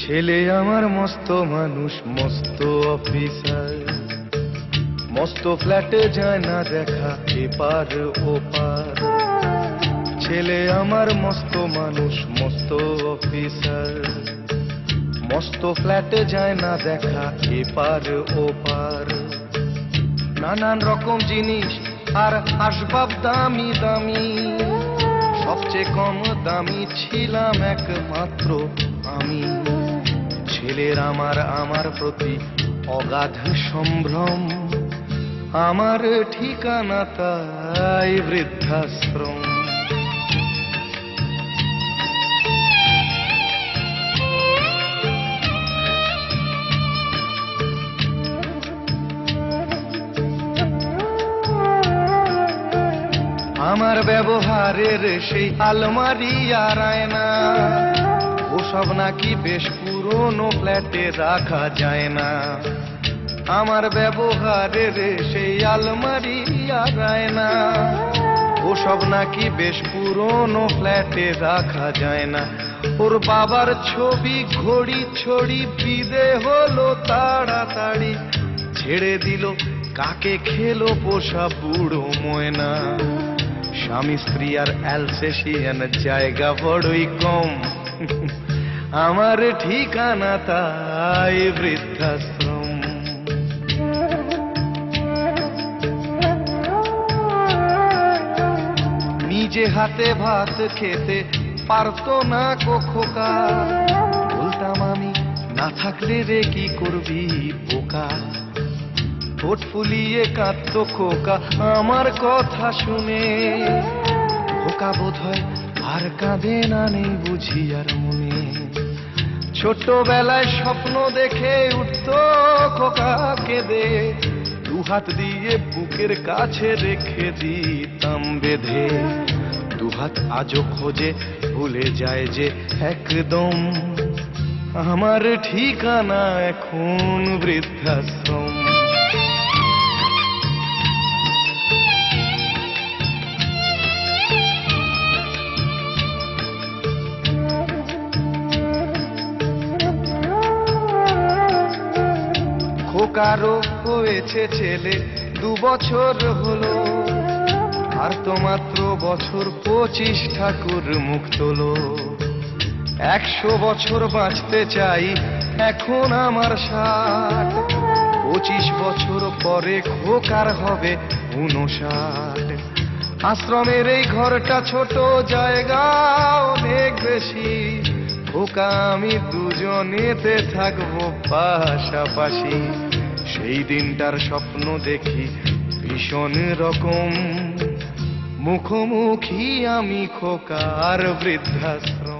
ছেলে আমার মস্ত মানুষ, মস্ত অফিসার, মস্ত ফ্ল্যাটে যায় না দেখা এপার ওপার। ছেলে আমার মস্ত মানুষ, মস্ত অফিসার, মস্ত ফ্ল্যাটে যায় না দেখা এপার ওপার। নানান রকম জিনিস আর আসবাব দামি দামি, সবচেয়ে কম দামি ছিলাম একমাত্র আমি। ছেলের আমার প্রতি অগাধ সম্ভ্রম, আমার ঠিকানা তাই বৃদ্ধাশ্রম। আমার ব্যবহারের সেই আলমারি আর আয়না, ওসব নাকি বেশ পুরনো ফ্ল্যাটে রাখা যায় না। আমার ব্যবহারের সেই আলমারি আর আয়না, ওসব নাকি বেশ পুরনো ফ্ল্যাটে রাখা যায় না। ওর বাবার ছবি ঘড়ি ছড়ি বিদে হলো তাড়াতাড়ি, ছেড়ে দিল কাকে খেলো পোষা বুড়ো ময়না। স্বামী স্ত্রী আর অ্যালসেশিয়ান জায়গা বড়ই কম, আমার ঠিকানা তাই বৃদ্ধাশ্রম। নিজে হাতে ভাত খেতে পারতো না খোকা, বলতাম আমি না থাকলে রে কি করবি বোকা। ঠোঁট ফুলিয়ে কাঁদতো খোকা আমার কথা শুনে, খোকা বোধ হয় আর কাঁদে না, নেই বুঝি আর মনে। ছোটবেলায় স্বপ্ন দেখে উঠতো খোকা কেঁদে, দুহাত দিয়ে বুকের কাছে রেখে দিতাম বেঁধে। দুহাত আজও খোঁজে ভুলে যায় যে একদম, আমার ঠিকানা এখন বৃদ্ধাশ্রম। খোকারও হয়েছে ছেলে 2 বছর হলো, আর তো মাত্র বছর 25 ঠাকুর মুখ তোলো। 100 বছর বাঁচতে চাই এখন আমার 60, 25 বছর পরে খোকার হবে 59। আশ্রমের এই ঘরটা ছোট, জায়গা অনেক বেশি, খোকা আমি দুজনেতে থাকবো পাশাপাশি। সেই দিনটার স্বপ্ন দেখি ভীষণ রকম, মুখোমুখি আমি খোকার বৃদ্ধাশ্রম।